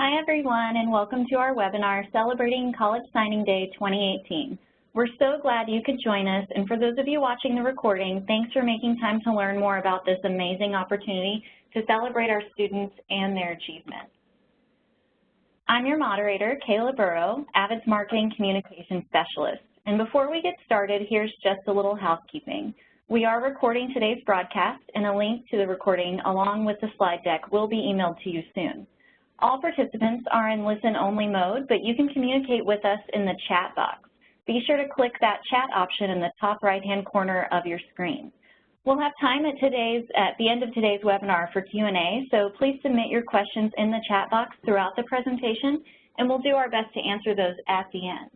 Hi everyone, and welcome to our webinar celebrating College Signing Day 2018. We're so glad you could join us, and for those of you watching the recording, thanks for making time to learn more about this amazing opportunity to celebrate our students and their achievements. I'm your moderator, Kayla Burrow, AVID's Marketing Communications Specialist. And before we get started, here's just a little housekeeping. We are recording today's broadcast, and a link to the recording along with the slide deck will be emailed to you soon. All participants are in listen-only mode, but you can communicate with us in the chat box. Be sure to click that chat option in the top right-hand corner of your screen. We'll have time at the end of today's webinar for Q&A, so please submit your questions in the chat box throughout the presentation, and we'll do our best to answer those at the end.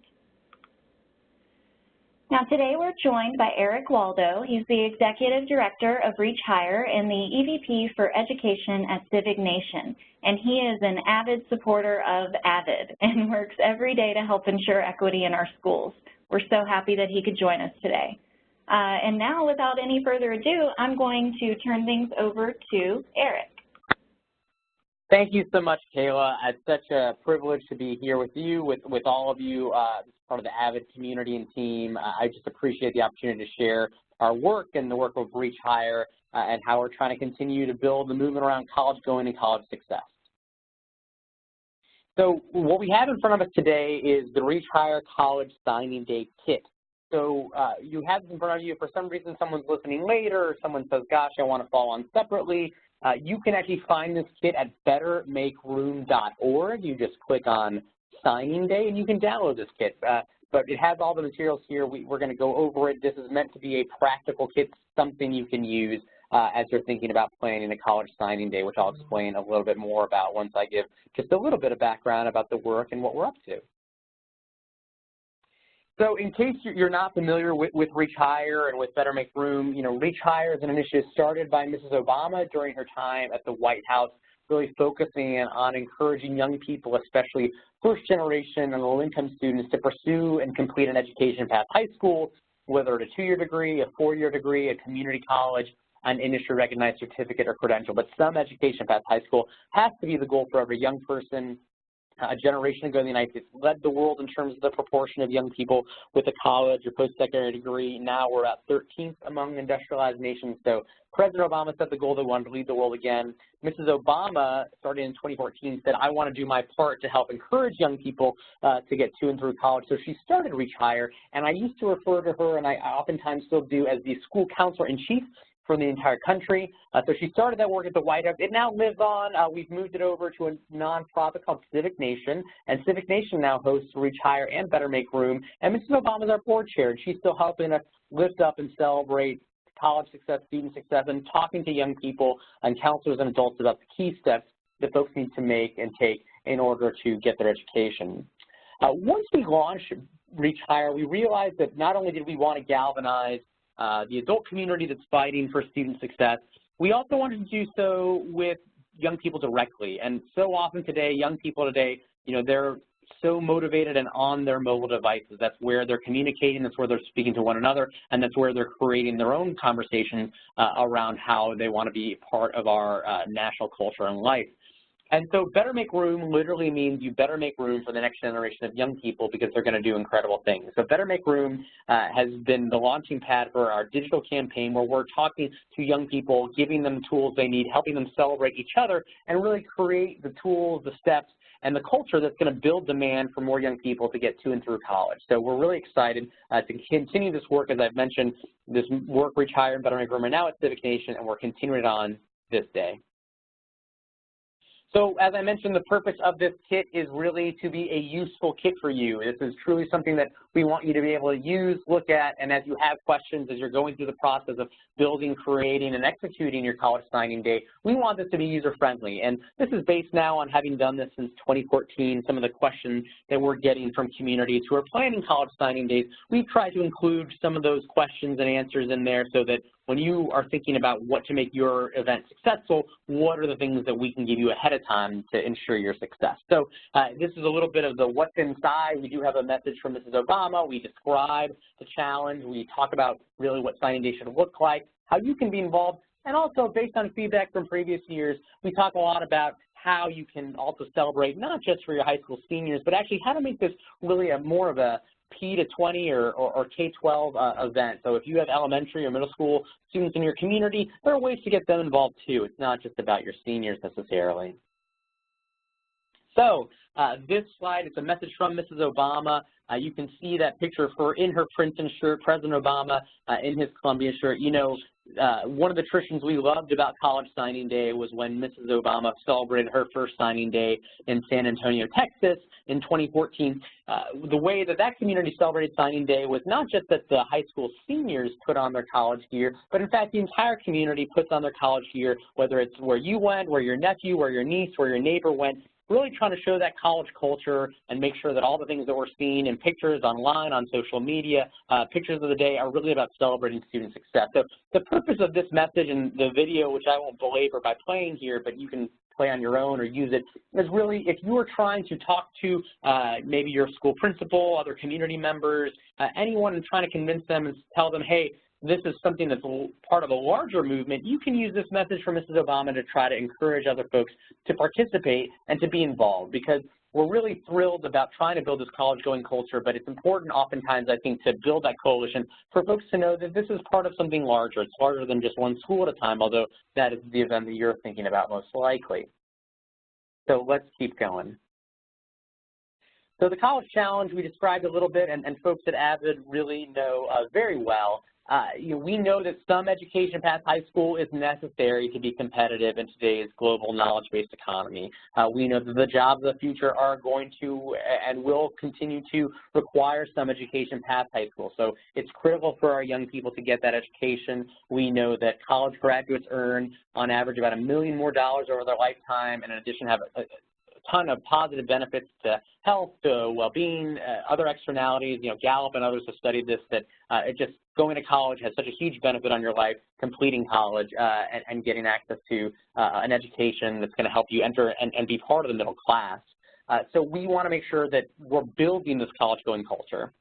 Now today we're joined by Waldo. He's the Executive Director of Reach Higher and the EVP for Education at Civic Nation. And he is an avid supporter of AVID and works every day to help ensure equity in our schools. We're so happy that he could join us today. And now, without any further ado, I'm going to turn things over to Eric. Thank you so much, Kayla. It's such a privilege to be here with you, with all of you, part of the AVID community and team. I just appreciate the opportunity to share our work and the work of Reach Higher and how we're trying to continue to build the movement around college going and college success. So what we have in front of us today is the Reach Higher College Signing Day Kit. So you have this in front of you. If for some reason someone's listening later or someone says, gosh, I want to follow on separately, you can actually find this kit at bettermakeroom.org. You just click on Signing Day and you can download this kit. But it has all the materials here. We're going to go over it. This is meant to be a practical kit, something you can use as you're thinking about planning a college signing day, which I'll explain a little bit more about once I give just a little bit of background about the work and what we're up to. So in case you're not familiar with Reach Higher and with Better Make Room, Reach Higher is an initiative started by Mrs. Obama during her time at the White House, really focusing on encouraging young people, especially first-generation and low-income students, to pursue and complete an education past high school, whether it's a 2-year degree, a 4-year degree, a community college, an industry-recognized certificate or credential. But some education past high school has to be the goal for every young person. A generation ago, the United States led the world in terms of the proportion of young people with a college or post-secondary degree. Now we're at 13th among industrialized nations. So President Obama set the goal that he wanted to lead the world again. Mrs. Obama, starting in 2014, said, I want to do my part to help encourage young people to get to and through college. So she started Reach Higher, and I used to refer to her, and I oftentimes still do, as the school counselor-in-chief from the entire country. So she started that work at the White House. It now lives on. We've moved it over to a nonprofit called Civic Nation, and Civic Nation now hosts Reach Higher and Better Make Room. And Mrs. Obama is our board chair, and she's still helping us lift up and celebrate college success, student success, and talking to young people and counselors and adults about the key steps that folks need to make and take in order to get their education. Once we launched Reach Higher, we realized that not only did we want to galvanize the adult community that's fighting for student success, we also wanted to do so with young people directly. And so often today, young people today, they're so motivated and on their mobile devices. That's where they're communicating, that's where they're speaking to one another, and that's where they're creating their own conversations around how they want to be part of our national culture and life. And so Better Make Room literally means you better make room for the next generation of young people because they're going to do incredible things. So Better Make Room has been the launching pad for our digital campaign where we're talking to young people, giving them tools they need, helping them celebrate each other, and really create the tools, the steps, and the culture that's going to build demand for more young people to get to and through college. So we're really excited to continue this work. As I've mentioned, this work, Reach Higher and Better Make Room, are now at Civic Nation, and we're continuing it on this day. So as I mentioned, the purpose of this kit is really to be a useful kit for you. This is truly something that we want you to be able to use, look at, and as you have questions, as you're going through the process of building, creating, and executing your college signing day, we want this to be user-friendly. And this is based now on having done this since 2014, some of the questions that we're getting from communities who are planning college signing days. We've tried to include some of those questions and answers in there so that when you are thinking about what to make your event successful, what are the things that we can give you ahead of time to ensure your success? So this is a little bit of the what's inside. We do have a message from Mrs. Obama. We describe the challenge. We talk about really what signing day should look like, how you can be involved, and also based on feedback from previous years, we talk a lot about how you can also celebrate not just for your high school seniors, but actually how to make this really more of a P to 20 or K-12 event. So if you have elementary or middle school students in your community, there are ways to get them involved too. It's not just about your seniors necessarily. So this slide is a message from Mrs. Obama. You can see that picture of her in her Princeton shirt, President Obama in his Columbia shirt. You know, one of the traditions we loved about College Signing Day was when Mrs. Obama celebrated her first signing day in San Antonio, Texas in 2014. The way that that community celebrated signing day was not just that the high school seniors put on their college gear, but in fact the entire community puts on their college gear, whether it's where you went, where your nephew, where your niece, where your neighbor went, really trying to show that college culture and make sure that all the things that we're seeing in pictures online, on social media, pictures of the day are really about celebrating student success. So the purpose of this message and the video, which I won't belabor by playing here, but you can play on your own or use it, is really if you are trying to talk to maybe your school principal, other community members, anyone, and trying to convince them and tell them, hey, this is something that's part of a larger movement, you can use this message from Mrs. Obama to try to encourage other folks to participate and to be involved, because we're really thrilled about trying to build this college-going culture, but it's important oftentimes, I think, to build that coalition for folks to know that this is part of something larger. It's larger than just one school at a time, although that is the event that you're thinking about most likely. So let's keep going. So the College Challenge we described a little bit, and folks at AVID really know very well. We know that some education past high school is necessary to be competitive in today's global knowledge-based economy. We know that the jobs of the future are going to and will continue to require some education past high school. So it's critical for our young people to get that education. We know that college graduates earn on average about $1 million more over their lifetime, and in addition have a ton of positive benefits to health, to well-being, other externalities. You know, Gallup and others have studied this, that going to college has such a huge benefit on your life, completing college and getting access to an education that's going to help you enter and be part of the middle class. So we want to make sure that we're building this college-going culture.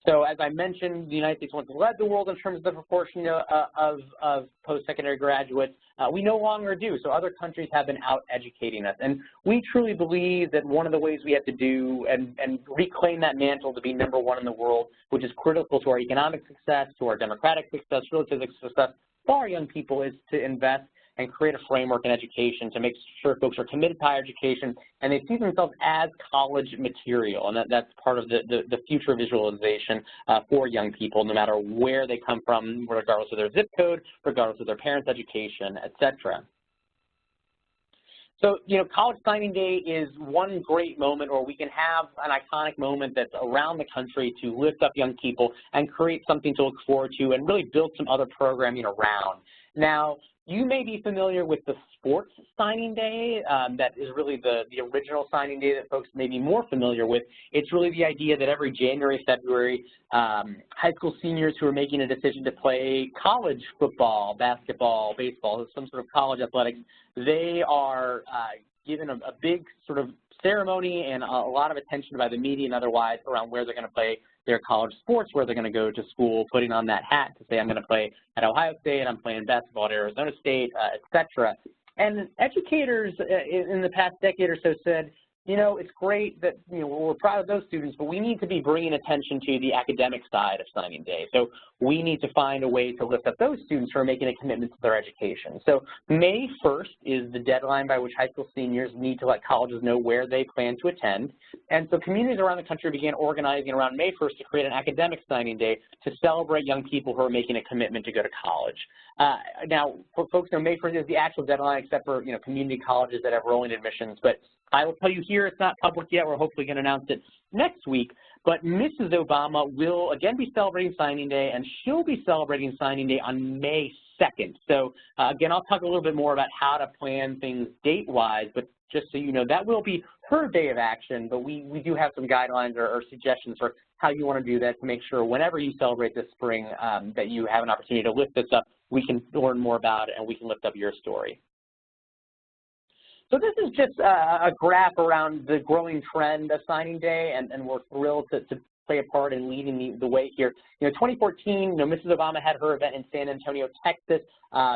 So as I mentioned, the United States once led the world in terms of the proportion of post-secondary graduates. We no longer do, so other countries have been out-educating us. And we truly believe that one of the ways we have to do and reclaim that mantle to be #1 in the world, which is critical to our economic success, to our democratic success, really to the success for our young people, is to invest and create a framework in education to make sure folks are committed to higher education and they see themselves as college material. And that's part of the future visualization for young people, no matter where they come from, regardless of their zip code, regardless of their parents' education, et cetera. So, College Signing Day is one great moment where we can have an iconic moment that's around the country to lift up young people and create something to look forward to and really build some other programming around. Now, you may be familiar with the Sports Signing Day. That is really the original signing day that folks may be more familiar with. It's really the idea that every January, February, high school seniors who are making a decision to play college football, basketball, baseball, some sort of college athletics, they are given a big sort of ceremony and a lot of attention by the media and otherwise around where they're going to play their college sports, where they're going to go to school, putting on that hat to say, I'm going to play at Ohio State, I'm playing basketball at Arizona State, et cetera. And educators in the past decade or so said, it's great that, we're proud of those students, but we need to be bringing attention to the academic side of signing day. So we need to find a way to lift up those students who are making a commitment to their education. So May 1st is the deadline by which high school seniors need to let colleges know where they plan to attend. And so communities around the country began organizing around May 1st to create an academic signing day to celebrate young people who are making a commitment to go to college. Now, for folks know, May 1st is the actual deadline, except for, community colleges that have rolling admissions. But I will tell you here, it's not public yet. We're hopefully going to announce it next week. But Mrs. Obama will again be celebrating signing day, and she'll be celebrating signing day on May 2nd. So again, I'll talk a little bit more about how to plan things date-wise, but just so you know, that will be her day of action, but we do have some guidelines or suggestions for how you want to do that to make sure whenever you celebrate this spring that you have an opportunity to lift this up. We can learn more about it, and we can lift up your story. So this is just a graph around the growing trend of signing day, and we're thrilled to play a part in leading the way here. 2014, Mrs. Obama had her event in San Antonio, Texas.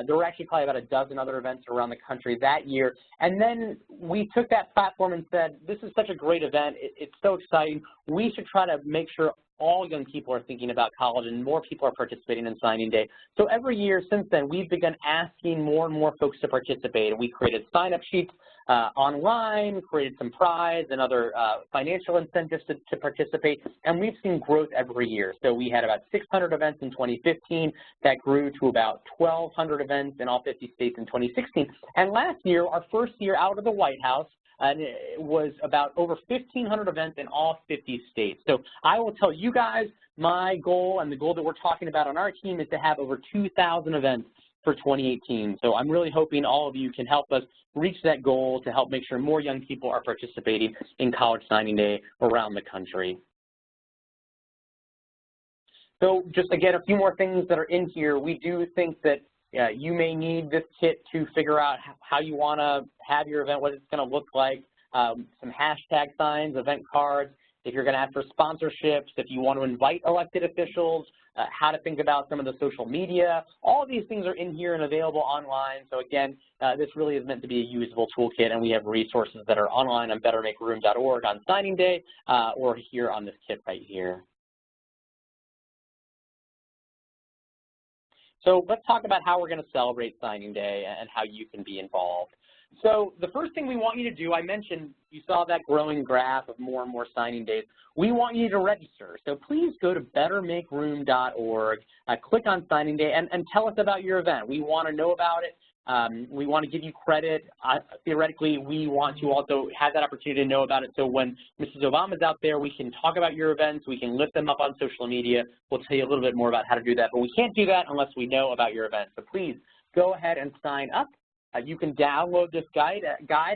There were actually probably about a dozen other events around the country that year. And then we took that platform and said, this is such a great event. It's so exciting. We should try to make sure all young people are thinking about college and more people are participating in signing day. So every year since then, we've begun asking more and more folks to participate. We created sign-up sheets online, created some prize and other financial incentives to participate, and we've seen growth every year. So we had about 600 events in 2015 that grew to about 1,200 events in all 50 states in 2016. And last year, our first year out of the White House, and it was about over 1,500 events in all 50 states. So I will tell you guys, my goal and the goal that we're talking about on our team is to have over 2,000 events for 2018. So I'm really hoping all of you can help us reach that goal to help make sure more young people are participating in College Signing Day around the country. So just again, a few more things that are in here. We do think that you may need this kit to figure out how you want to have your event, what it's going to look like, some hashtag signs, event cards, if you're going to ask for sponsorships, if you want to invite elected officials, how to think about some of the social media. All of these things are in here and available online. So again, this really is meant to be a usable toolkit, and we have resources that are online on bettermakeroom.org on signing day or here on this kit right here. So let's talk about how we're going to celebrate signing day and how you can be involved. So the first thing we want you to do, I mentioned, you saw that growing graph of more and more signing days. We want you to register. So please go to bettermakeroom.org, click on signing day, and tell us about your event. We want to know about it. We want to give you credit. Theoretically, we want to also have that opportunity to know about it. So when Mrs. Obama's out there, we can talk about your events. We can lift them up on social media. We'll tell you a little bit more about how to do that. But we can't do that unless we know about your event. So please go ahead and sign up. You can download this guide,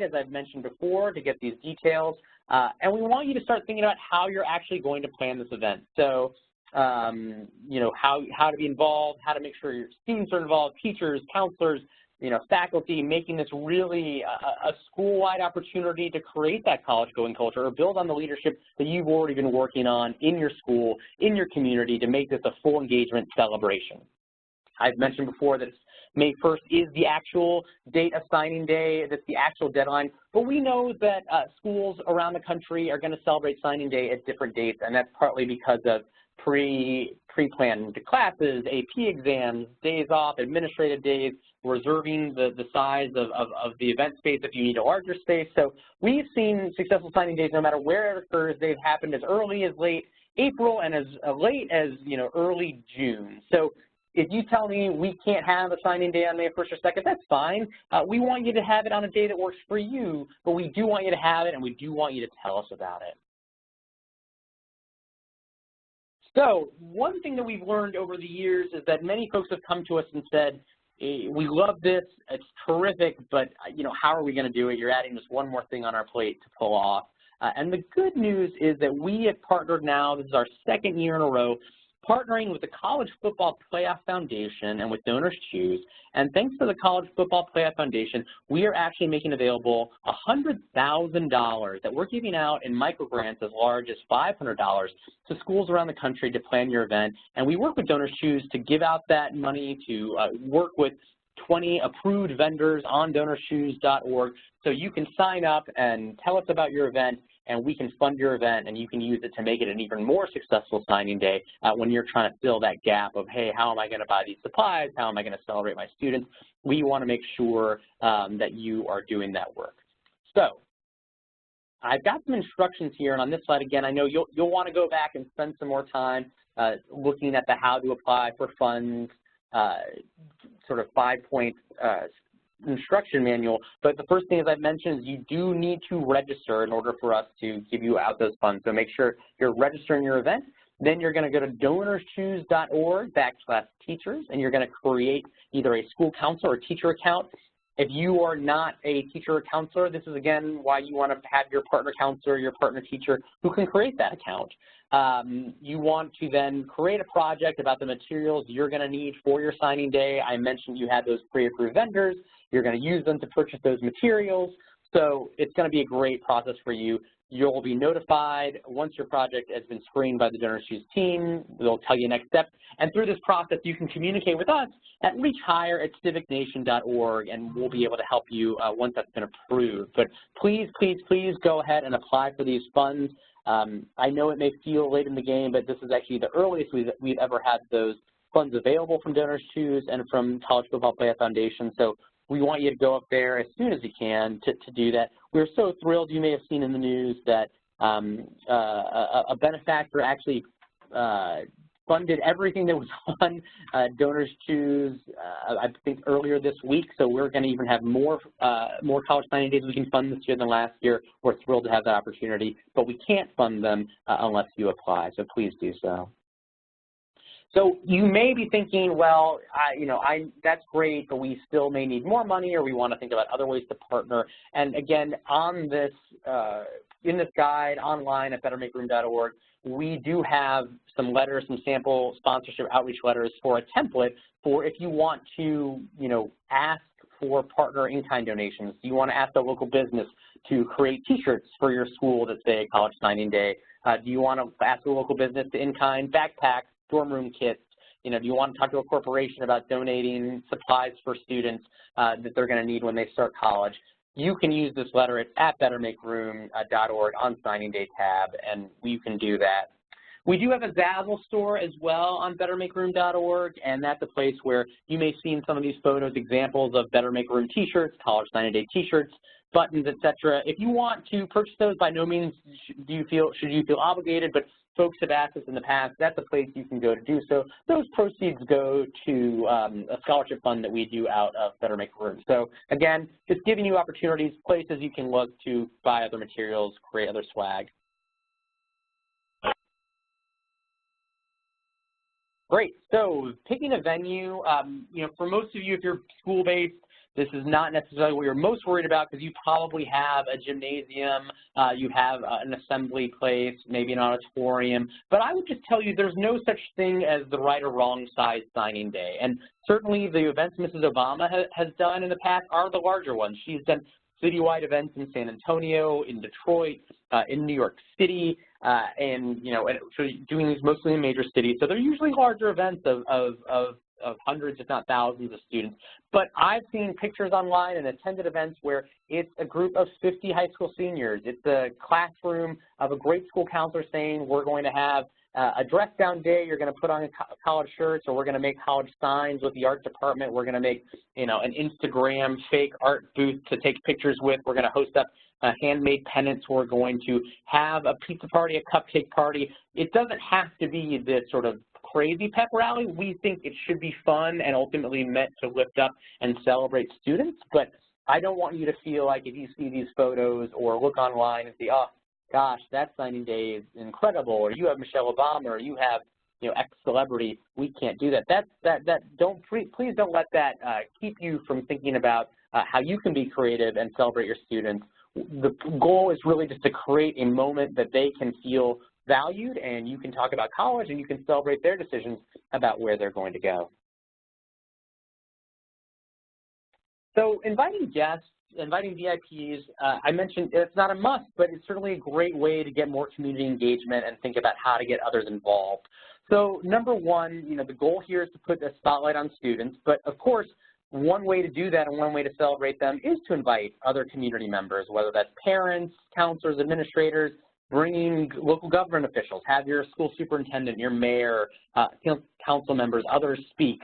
as I've mentioned before, to get these details. And we want you to start thinking about how you're actually going to plan this event. So, you know, how to be involved, how to make sure your students are involved, teachers, counselors, you know, faculty, making this really a school-wide opportunity to create that college-going culture or build on the leadership that you've already been working on in your school, in your community, to make this a full engagement celebration. I've mentioned before that May 1st is the actual date of signing day. That's the actual deadline. But we know that schools around the country are going to celebrate signing day at different dates, and that's partly because of pre-planned classes, AP exams, days off, administrative days, reserving the size of the event space if you need a larger space. So we've seen successful signing days, no matter where it occurs. They've happened as early as late April and as late as, you know, early June. So if you tell me we can't have a signing day on May 1st or 2nd, that's fine. We want you to have it on a day that works for you, but we do want you to have it, and we do want you to tell us about it. So one thing that we've learned over the years is that many folks have come to us and said, we love this, it's terrific, but you know, how are we going to do it? You're adding just one more thing on our plate to pull off. And the good news is that we have partnered now, this is our second year in a row, partnering with the College Football Playoff Foundation and with Donors Choose. And thanks to the College Football Playoff Foundation, we are actually making available $100,000 that we're giving out in microgrants as large as $500 to schools around the country to plan your event. And we work with Donors Choose to give out that money, to work with 20 approved vendors on donorschoose.org, so you can sign up and tell us about your event, and we can fund your event, and you can use it to make it an even more successful signing day when you're trying to fill that gap of, hey, how am I going to buy these supplies? How am I going to celebrate my students? We want to make sure that you are doing that work. So I've got some instructions here, and on this slide, again, I know you'll want to go back and spend some more time looking at the how to apply for funds, sort of 5-point instruction manual. But the first thing, as I've mentioned, is you do need to register in order for us to give you out those funds. So make sure you're registering your event. Then you're going to go to donorschoose.org/teachers, and you're going to create either a school counselor or teacher account. If you are not a teacher or counselor, this is, again, why you want to have your partner counselor, your partner teacher who can create that account. You want to then create a project about the materials you're going to need for your signing day. I mentioned you had those pre-approved vendors. You're going to use them to purchase those materials. So it's going to be a great process for you. You'll be notified once your project has been screened by the Donors Choose team. They'll tell you next steps. And through this process, you can communicate with us at reachhigher@civicnation.org, and we'll be able to help you once that's been approved. But please, please, please go ahead and apply for these funds. I know it may feel late in the game, but this is actually the earliest we've ever had those funds available from Donors Choose and from College Football Playoff Foundation. So we want you to go up there as soon as you can to do that. We're so thrilled. You may have seen in the news that a benefactor actually funded everything that was on Donors Choose, I think earlier this week. So we're going to even have more college signing days we can fund this year than last year. We're thrilled to have that opportunity, but we can't fund them unless you apply. So please do so. So you may be thinking, well, that's great, but we still may need more money, or we want to think about other ways to partner. And again, on this, in this guide online at bettermakeroom.org, we do have some letters, some sample sponsorship outreach letters for a template for if you want to, ask for partner in-kind donations. Do you want to ask a local business to create T-shirts for your school that say College Signing Day? Do you want to ask a local business to in-kind backpacks, dorm room kits? Do you want to talk to a corporation about donating supplies for students that they're going to need when they start college? You can use this letter at bettermakeroom.org on Signing Day tab, and you can do that. We do have a Zazzle store as well on bettermakeroom.org, and that's a place where you may see in some of these photos examples of Better Make Room T-shirts, College Signing Day T-shirts, buttons, etc. If you want to purchase those, by no means should you feel obligated, but folks have asked us in the past, that's a place you can go to do so. Those proceeds go to a scholarship fund that we do out of Better Make Room. So again, just giving you opportunities, places you can look to buy other materials, create other swag. Great, so picking a venue, for most of you, if you're school-based, this is not necessarily what you're most worried about because you probably have a gymnasium, you have an assembly place, maybe an auditorium. But I would just tell you there's no such thing as the right or wrong size signing day. And certainly the events Mrs. Obama has done in the past are the larger ones. She's done citywide events in San Antonio, in Detroit, in New York City, and so doing these mostly in major cities. So they're usually larger events of hundreds, if not thousands of students. But I've seen pictures online and attended events where it's a group of 50 high school seniors. It's a classroom of a great school counselor saying we're going to have a dress down day, you're going to put on college shirts, or we're going to make college signs with the art department. We're going to make, an Instagram fake art booth to take pictures with. We're going to host up handmade pennants. We're going to have a pizza party, a cupcake party. It doesn't have to be this sort of crazy pep rally. We think it should be fun and ultimately meant to lift up and celebrate students. But I don't want you to feel like if you see these photos or look online and see, oh, gosh, that signing day is incredible, or you have Michelle Obama, or you have, X celebrity, we can't do that. Please don't let that keep you from thinking about how you can be creative and celebrate your students. The goal is really just to create a moment that they can feel valued, and you can talk about college and you can celebrate their decisions about where they're going to go. So inviting guests, inviting VIPs, I mentioned it's not a must, but it's certainly a great way to get more community engagement and think about how to get others involved. So number one, the goal here is to put a spotlight on students, but of course, one way to do that and one way to celebrate them is to invite other community members, whether that's parents, counselors, administrators, bringing local government officials, have your school superintendent, your mayor, council members, others speak.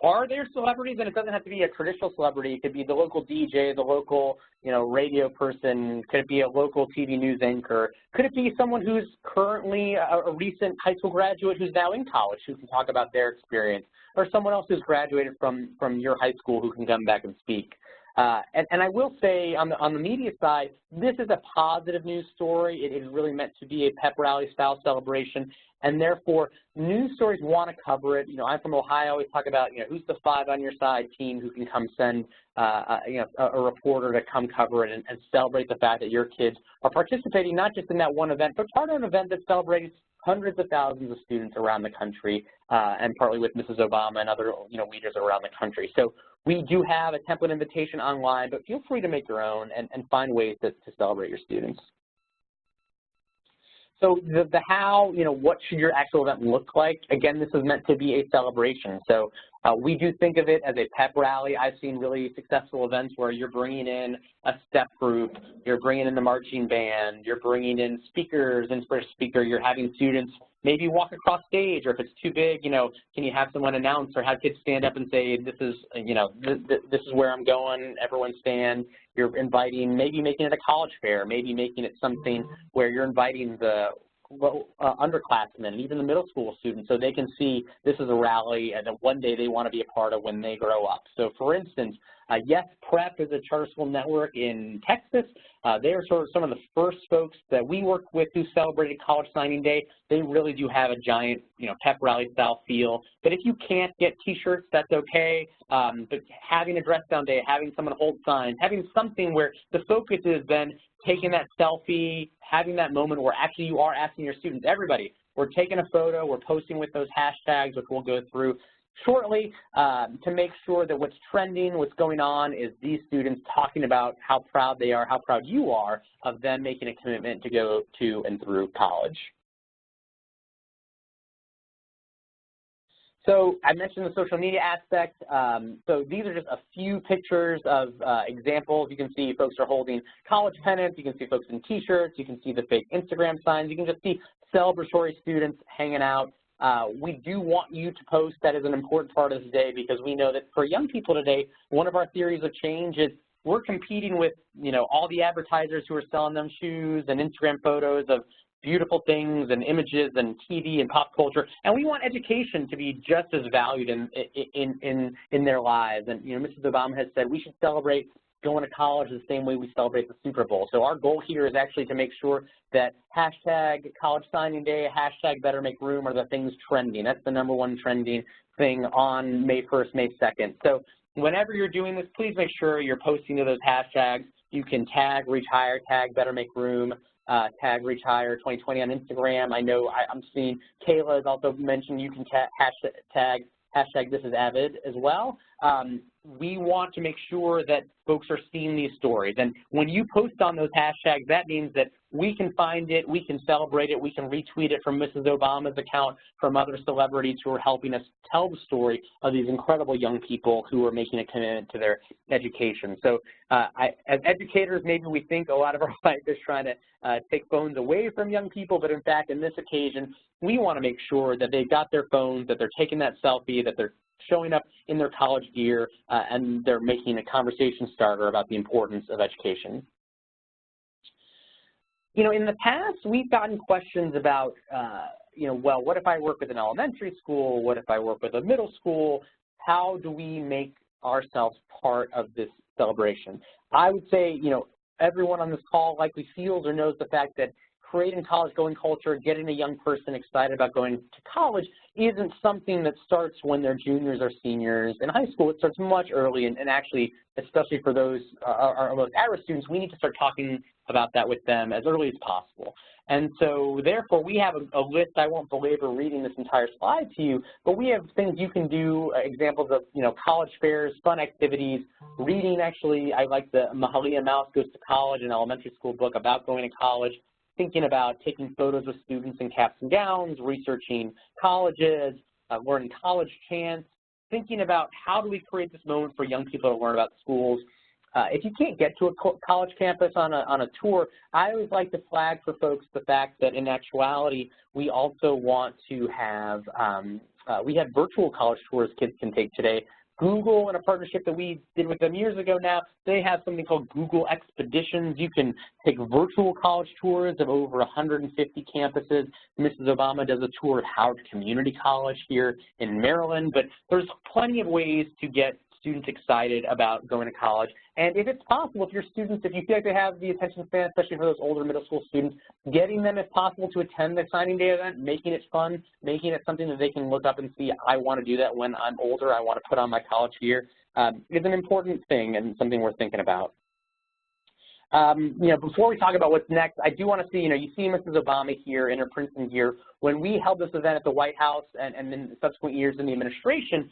Are there celebrities? And it doesn't have to be a traditional celebrity. It could be the local DJ, the local, radio person. Could it be a local TV news anchor? Could it be someone who's currently a recent high school graduate who's now in college who can talk about their experience? Or someone else who's graduated from your high school who can come back and speak? And I will say on the media side, this is a positive news story. It is really meant to be a pep rally style celebration, and therefore news stories want to cover it. I'm from Ohio. I always talk about who's the 5 on your side team who can come send a reporter to come cover it and celebrate the fact that your kids are participating not just in that one event, but part of an event that celebrates hundreds of thousands of students around the country, and partly with Mrs. Obama and other leaders around the country. So we do have a template invitation online, but feel free to make your own and find ways to celebrate your students. So the how, what should your actual event look like? Again, this is meant to be a celebration. So we do think of it as a pep rally. I've seen really successful events where you're bringing in a step group, you're bringing in the marching band, you're bringing in speakers, inspirational speaker, you're having students maybe walk across stage, or if it's too big, can you have someone announce or have kids stand up and say, this is, this is where I'm going, everyone stand. You're inviting, maybe making it a college fair, maybe making it something where you're inviting the underclassmen and even the middle school students so they can see this is a rally and that one day they want to be a part of when they grow up. So for instance, Yes Prep is a charter school network in Texas. They are sort of some of the first folks that we work with who celebrated College Signing Day. They really do have a giant, pep rally style feel. But if you can't get t-shirts, that's okay. But having a dress down day, having someone hold signs, having something where the focus is then taking that selfie, having that moment where actually you are asking your students, everybody, we're taking a photo, we're posting with those hashtags, which we'll go through shortly, to make sure that what's trending, what's going on is these students talking about how proud they are, how proud you are of them making a commitment to go to and through college. So I mentioned the social media aspect. So these are just a few pictures of examples. You can see folks are holding college pennants. You can see folks in t-shirts. You can see the fake Instagram signs. You can just see celebratory students hanging out. We do want you to post. That is an important part of this day because we know that for young people today, one of our theories of change is we're competing with, all the advertisers who are selling them shoes and Instagram photos of beautiful things and images and TV and pop culture, and we want education to be just as valued in their lives. And Mrs. Obama has said we should celebrate going to college the same way we celebrate the Super Bowl. So our goal here is actually to make sure that hashtag College Signing Day, hashtag Better Make Room are the things trending. That's the #1 trending thing on May 1st, May 2nd. So whenever you're doing this, please make sure you're posting to those hashtags. You can tag Reach Higher, tag Better Make Room, tag Reach Higher 2020 on Instagram. I know I'm seeing Kayla has also mentioned you can hashtag This Is AVID as well. We want to make sure that folks are seeing these stories. And when you post on those hashtags, that means that we can find it, we can celebrate it, we can retweet it from Mrs. Obama's account, from other celebrities who are helping us tell the story of these incredible young people who are making a commitment to their education. So as educators, maybe we think a lot of our life is trying to take phones away from young people, but in fact, in this occasion, we want to make sure that they've got their phones, that they're taking that selfie, that they're showing up in their college gear, and they're making a conversation starter about the importance of education. In the past, we've gotten questions about, well, what if I work with an elementary school? What if I work with a middle school? How do we make ourselves part of this celebration? I would say, everyone on this call likely feels or knows the fact that creating college-going culture, getting a young person excited about going to college isn't something that starts when they're juniors or seniors in high school. It starts much early, and actually, especially for those our most at-risk students, we need to start talking about that with them as early as possible. And so, therefore, we have a list. I won't belabor reading this entire slide to you, but we have things you can do, examples of, college fairs, fun activities, reading. Actually, I like the Mahalia Mouse Goes to College, an elementary school book about going to college, thinking about taking photos with students in caps and gowns, researching colleges, learning college chants, thinking about how do we create this moment for young people to learn about schools. If you can't get to a college campus on a tour, I always like to flag for folks the fact that in actuality, we also want to have, we have virtual college tours kids can take today. Google, in a partnership that we did with them years ago now, they have something called Google Expeditions. You can take virtual college tours of over 150 campuses. Mrs. Obama does a tour of Howard Community College here in Maryland, but there's plenty of ways to get students excited about going to college. And if it's possible, if your students, if you feel like they have the attention span, especially for those older middle school students, getting them, if possible, to attend the signing day event, making it fun, making it something that they can look up and see, I want to do that when I'm older, I want to put on my college gear, is an important thing and something we're thinking about. Before we talk about what's next, I do want to see, you see Mrs. Obama here in her Princeton gear. when we held this event at the White House and in subsequent years in the administration,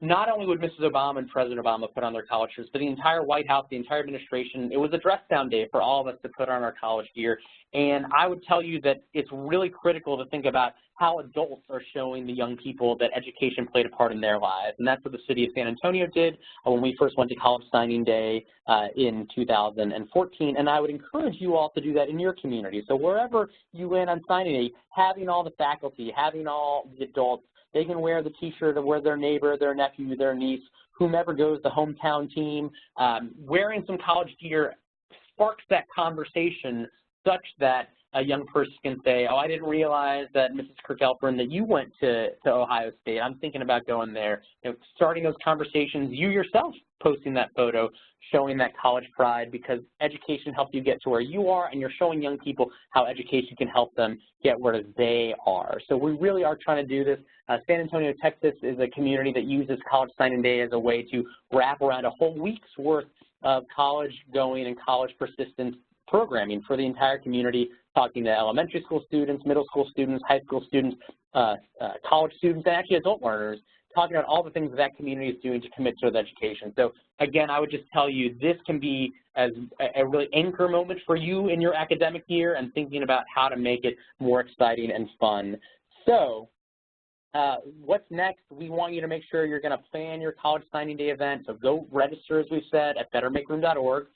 not only would Mrs. Obama and President Obama put on their college shirts, but the entire White House, the entire administration, it was a dress-down day for all of us to put on our college gear. And I would tell you that it's really critical to think about how adults are showing the young people that education played a part in their lives. And that's what the city of San Antonio did when we first went to College Signing Day in 2014. And I would encourage you all to do that in your community. So wherever you went on signing day, having all the faculty, having all the adults, they can wear the T-shirt of where their neighbor, their nephew, their niece, whomever goes, the hometown team. Wearing some college gear sparks that conversation such that a young person can say, oh, I didn't realize that Mrs. Kirk-Elpern, that you went to Ohio State. I'm thinking about going there. You know, starting those conversations, you yourself posting that photo, showing that college pride, because education helps you get to where you are, and you're showing young people how education can help them get where they are. So we really are trying to do this. San Antonio, Texas is a community that uses College Signing Day as a way to wrap around a whole week's worth of college going and college persistence programming for the entire community, talking to elementary school students, middle school students, high school students, college students, and actually adult learners, talking about all the things that community is doing to commit to education. So again, I would just tell you this can be as a really anchor moment for you in your academic year and thinking about how to make it more exciting and fun. So what's next? We want you to make sure you're going to plan your College Signing Day event. So go register, as we've said, at bettermakeroom.org.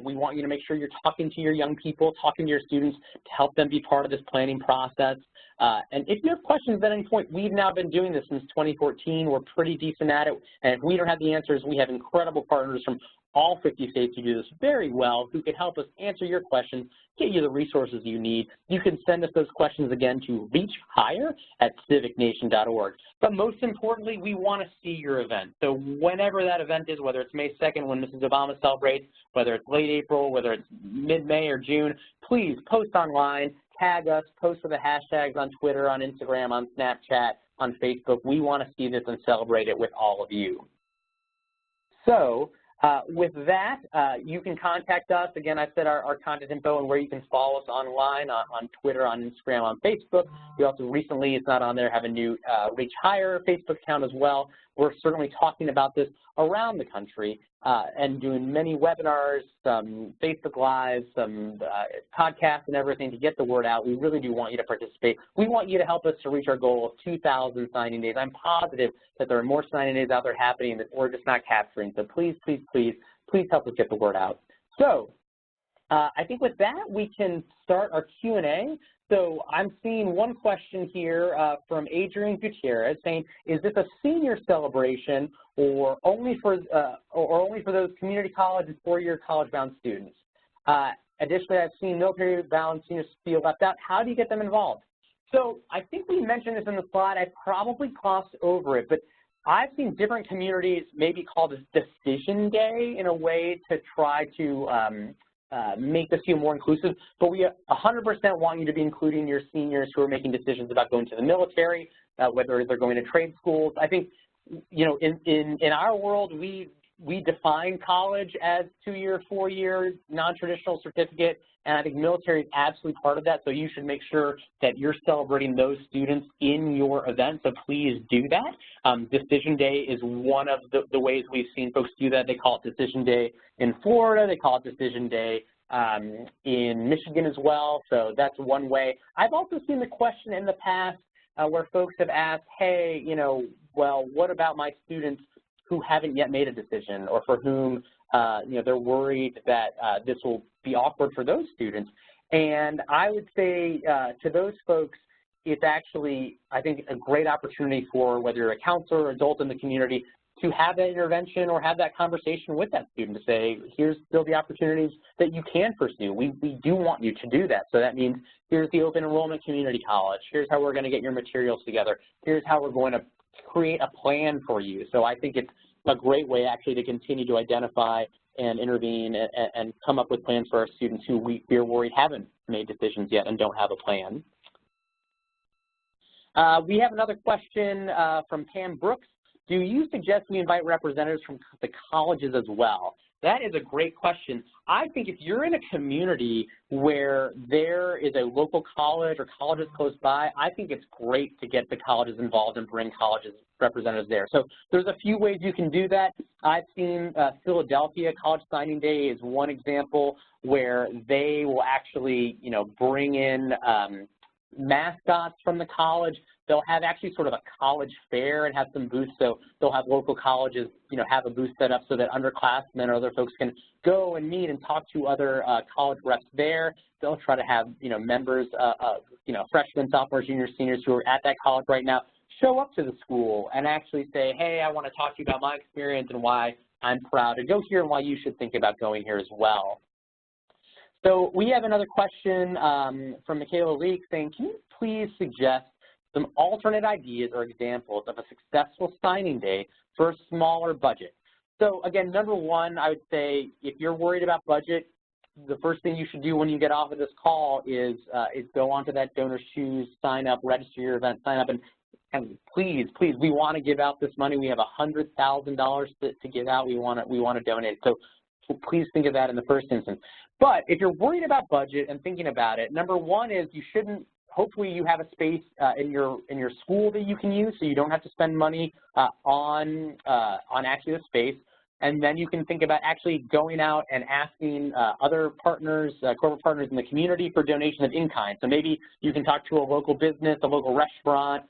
We want you to make sure you're talking to your young people, talking to your students to help them be part of this planning process. And if you have questions at any point, we've now been doing this since 2014. We're pretty decent at it. And if we don't have the answers, we have incredible partners from all 50 states who do this very well, who can help us answer your questions, get you the resources you need. You can send us those questions again to reachhigher@civicnation.org. But most importantly, we want to see your event. So whenever that event is, whether it's May 2nd when Mrs. Obama celebrates, whether it's late April, whether it's mid-May or June, please post online, tag us, post with the hashtags on Twitter, on Instagram, on Snapchat, on Facebook. We want to see this and celebrate it with all of you. So with that, you can contact us. Again, I said our contact info and where you can follow us online on Twitter, on Instagram, on Facebook. We also recently, it's not on there, have a new Reach Higher Facebook account as well. We're certainly talking about this around the country and doing many webinars, some Facebook Lives, some podcasts and everything to get the word out. We really do want you to participate. We want you to help us to reach our goal of 2,000 signing days. I'm positive that there are more signing days out there happening that we're just not capturing. So please, please, please, please help us get the word out. So I think with that, we can start our Q&A. So I'm seeing one question here from Adrian Gutierrez saying, is this a senior celebration or only for those community college and four-year college-bound students? Additionally, I've seen military-bound seniors feel left out. How do you get them involved? So I think we mentioned this in the slide. I probably glossed over it, but I've seen different communities maybe call this decision day in a way to try to make this feel more inclusive, but we 100% want you to be including your seniors who are making decisions about going to the military, whether they're going to trade schools. I think, you know, in our world, we define college as 2-year, 4-year, non-traditional certificate, and I think military is absolutely part of that, so you should make sure that you're celebrating those students in your event, so please do that. Decision Day is one of the ways we've seen folks do that. They call it Decision Day in Florida. They call it Decision Day in Michigan as well, so that's one way. I've also seen the question in the past where folks have asked, hey, you know, well, what about my students who haven't yet made a decision or for whom, you know, they're worried that this will be awkward for those students. And I would say to those folks, it's actually, I think, a great opportunity for whether you're a counselor or adult in the community to have that intervention or have that conversation with that student to say, here's still the opportunities that you can pursue. We do want you to do that. So that means here's the open enrollment community college. Here's how we're going to get your materials together. Here's how we're going to create a plan for you. So I think it's a great way actually to continue to identify and intervene and come up with plans for our students who we're worried haven't made decisions yet and don't have a plan. We have another question from Pam Brooks. Do you suggest we invite representatives from the colleges as well? That is a great question. I think if you're in a community where there is a local college or colleges close by, I think it's great to get the colleges involved and bring colleges representatives there. So there's a few ways you can do that. I've seen Philadelphia College Signing Day is one example where they will actually, bring in mascots from the college. They'll have actually sort of a college fair and have some booths, so they'll have local colleges, have a booth set up so that underclassmen or other folks can go and meet and talk to other college reps there. They'll try to have, members, freshmen, sophomores, juniors, seniors who are at that college right now show up to the school and actually say, hey, I want to talk to you about my experience and why I'm proud to go here and why you should think about going here as well. So we have another question from Michaela Leek saying, can you please suggest some alternate ideas or examples of a successful signing day for a smaller budget? So again, number one, I would say if you're worried about budget, the first thing you should do when you get off of this call is go onto that Donors Choose, sign up, register your event, sign up, and please, we want to give out this money. We have $100,000 to give out. We want to donate. So please think of that in the first instance. But if you're worried about budget and thinking about it, number one is you shouldn't. Hopefully you have a space in your school that you can use, so you don't have to spend money on actually the space. And then you can think about actually going out and asking other partners, corporate partners in the community for donations of in-kind. So maybe you can talk to a local business, a local restaurant,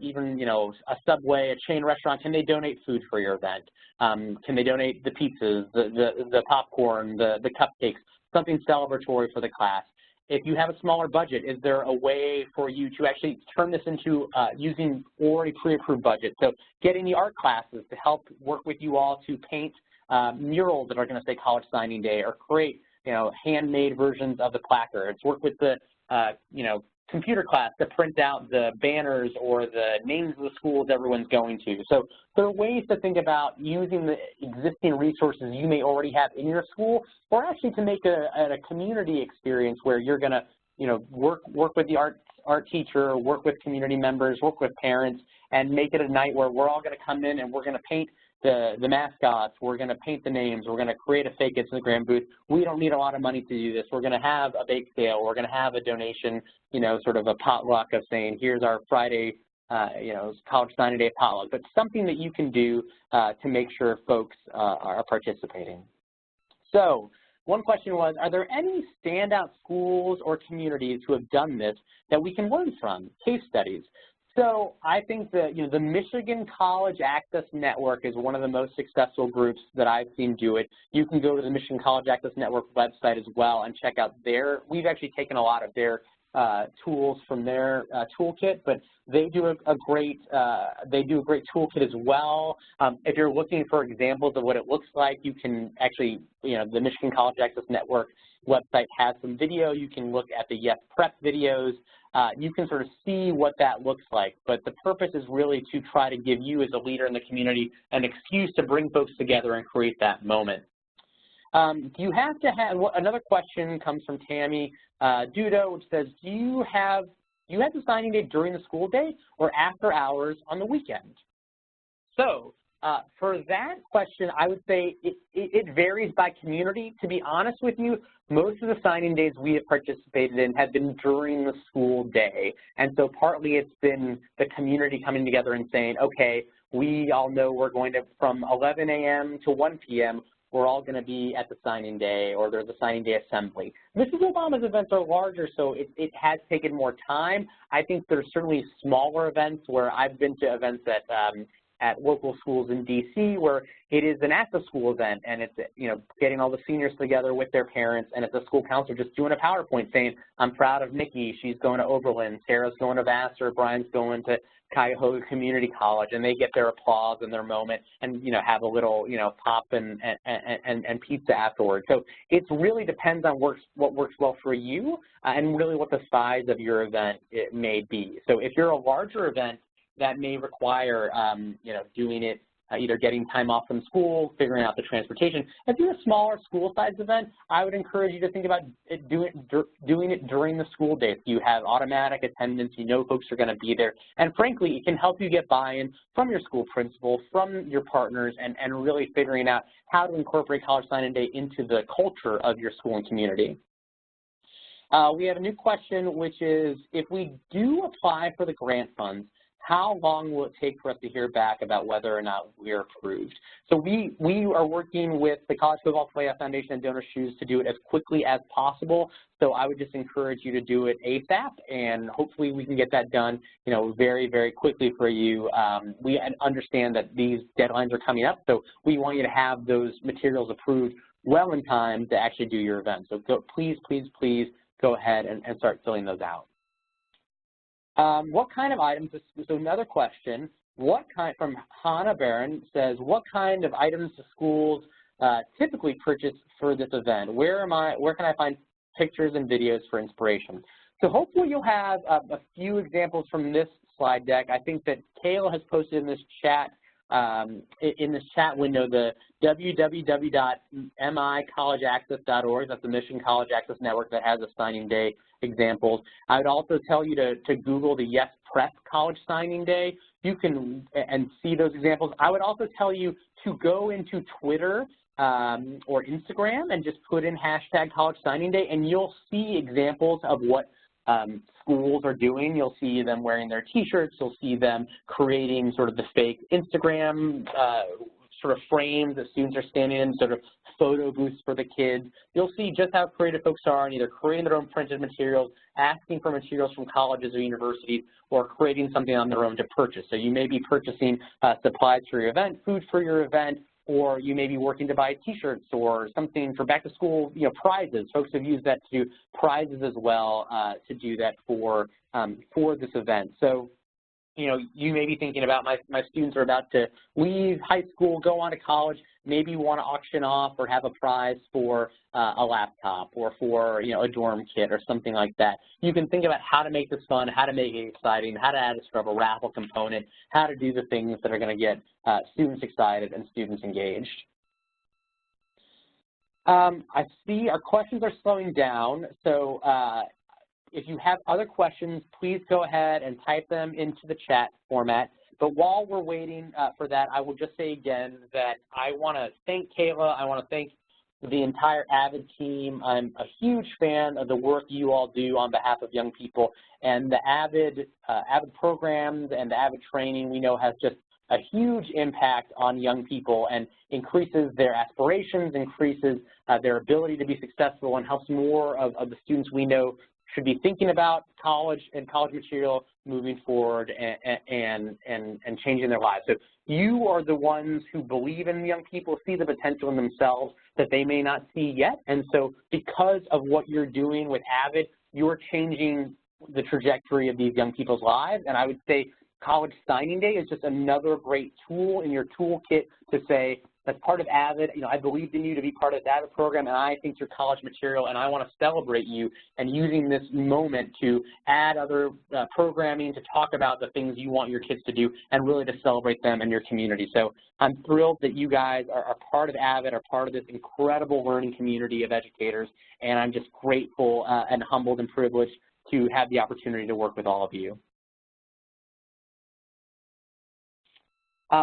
even a Subway, a chain restaurant. Can they donate food for your event? Can they donate the pizzas, the popcorn, the cupcakes, something celebratory for the class? If you have a smaller budget, is there a way for you to actually turn this into using already pre-approved budget? So getting the art classes to help work with you all to paint murals that are going to say College Signing Day, or create, handmade versions of the placards. Work with the, computer class to print out the banners or the names of the schools everyone's going to. So there are ways to think about using the existing resources you may already have in your school, or actually to make a community experience where you're going to, work with the art teacher, work with community members, work with parents, and make it a night where we're all going to come in and we're going to paint the mascots, we're going to paint the names, we're going to create a fake Instagram booth. We don't need a lot of money to do this. We're going to have a bake sale, we're going to have a donation, sort of a potluck of saying, here's our Friday, College Signing Day potluck, but something that you can do to make sure folks are participating. So one question was, are there any standout schools or communities who have done this that we can learn from, case studies? So I think that, the Michigan College Access Network is one of the most successful groups that I've seen do it. You can go to the Michigan College Access Network website as well and check out we've actually taken a lot of their tools from their toolkit, but they do a great toolkit as well. If you're looking for examples of what it looks like, you can actually, the Michigan College Access Network website has some video. You can look at the Yes Prep videos. You can sort of see what that looks like, but the purpose is really to try to give you as a leader in the community an excuse to bring folks together and create that moment. Do you have to have, another question comes from Tammy Dudo, which says, do you have the signing day during the school day or after hours on the weekend? So for that question, I would say it varies by community. To be honest with you, most of the signing days we have participated in have been during the school day. And so partly it's been the community coming together and saying, okay, we all know we're going to, from 11 a.m. to 1 p.m., we're all going to be at the signing day, or there's a signing day assembly. Mrs. Obama's events are larger, so it has taken more time. I think there's certainly smaller events where I've been to events at local schools in D.C. where it is an after-school event, and it's, getting all the seniors together with their parents, and it's a school counselor just doing a PowerPoint saying, I'm proud of Nikki, she's going to Oberlin, Sarah's going to Vassar, Brian's going to Cuyahoga Community College, and they get their applause and their moment and, have a little, pop and pizza afterwards. So it really depends on what works well for you and really what the size of your event it may be. So if you're a larger event, that may require, doing it either getting time off from school, figuring out the transportation. If you're a smaller school-sized event, I would encourage you to think about doing it during the school day. So you have automatic attendance, you know folks are going to be there, and frankly, it can help you get buy-in from your school principal, from your partners, and really figuring out how to incorporate College Signing Day into the culture of your school and community. We have a new question, which is, if we do apply for the grant funds, how long will it take for us to hear back about whether or not we're approved? So we are working with the College Football Playoff Foundation and DonorShoes to do it as quickly as possible. So I would just encourage you to do it ASAP, and hopefully we can get that done, you know, very, very quickly for you. We understand that these deadlines are coming up, so we want you to have those materials approved well in time to actually do your event. So please, please, please go ahead and start filling those out. What kind of items, so another question, from Hannah Barron says, what kind of items do schools typically purchase for this event? Where can I find pictures and videos for inspiration? So hopefully you'll have a few examples from this slide deck. I think that Kayla has posted in this chat window the www.micollegeaccess.org. That's the Michigan College Access Network that has a signing day examples. I would also tell you to Google the Yes Prep College Signing Day. You can and see those examples. I would also tell you to go into Twitter or Instagram and just put in hashtag College Signing Day, and you'll see examples of what schools are doing. You'll see them wearing their t-shirts. You'll see them creating sort of the fake Instagram sort of frames that students are standing in, sort of photo booths for the kids. You'll see just how creative folks are in either creating their own printed materials, asking for materials from colleges or universities, or creating something on their own to purchase. So you may be purchasing supplies for your event, food for your event, or you may be working to buy t-shirts or something for back to school, you know, prizes. Folks have used that to do prizes as well to do that for this event. So, you know, you may be thinking about my students are about to leave high school, go on to college, maybe you want to auction off or have a prize for a laptop or for, you know, a dorm kit or something like that. You can think about how to make this fun, how to make it exciting, how to add a sort of a raffle component, how to do the things that are going to get students excited and students engaged. I see our questions are slowing down, so if you have other questions, please go ahead and type them into the chat format. But while we're waiting for that, I will just say again that I want to thank Kayla. I want to thank the entire AVID team. I'm a huge fan of the work you all do on behalf of young people. And the AVID programs and the AVID training we know has just a huge impact on young people and increases their aspirations, increases their ability to be successful, and helps more of the students we know should be thinking about college and college material moving forward and changing their lives. So you are the ones who believe in young people, see the potential in themselves that they may not see yet. And so because of what you're doing with AVID, you're changing the trajectory of these young people's lives. And I would say College Signing Day is just another great tool in your toolkit to say, as part of AVID, you know, I believed in you to be part of the AVID program, and I think you're college material, and I want to celebrate you, and using this moment to add other programming to talk about the things you want your kids to do and really to celebrate them and your community. So I'm thrilled that you guys are part of AVID, are part of this incredible learning community of educators, and I'm just grateful and humbled and privileged to have the opportunity to work with all of you.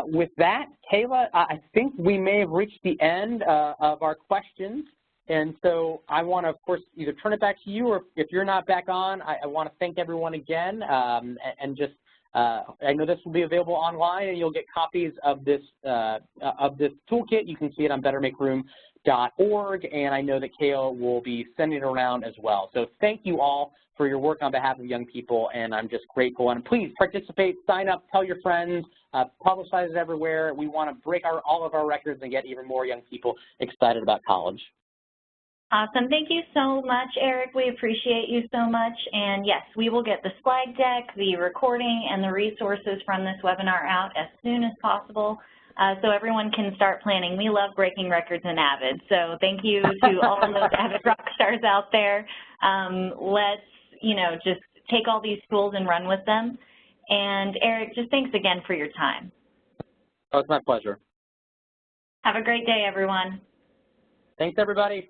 With that, Kayla, I think we may have reached the end of our questions. And so I want to, of course, either turn it back to you, or if you're not back on, I want to thank everyone again. And just, I know this will be available online, and you'll get copies of this toolkit. You can see it on bettermakeroom.org, and I know that Kayla will be sending it around as well. So thank you all for your work on behalf of young people, and I'm just grateful. And please participate, sign up, tell your friends, publicize it everywhere. We want to break all of our records and get even more young people excited about college. Awesome. Thank you so much, Eric. We appreciate you so much. And yes, we will get the slide deck, the recording, and the resources from this webinar out as soon as possible so everyone can start planning. We love breaking records in AVID. So thank you to all of those AVID rock stars out there. Let's, you know, just take all these tools and run with them. And Eric, just thanks again for your time. Oh, it's my pleasure. Have a great day, everyone. Thanks, everybody.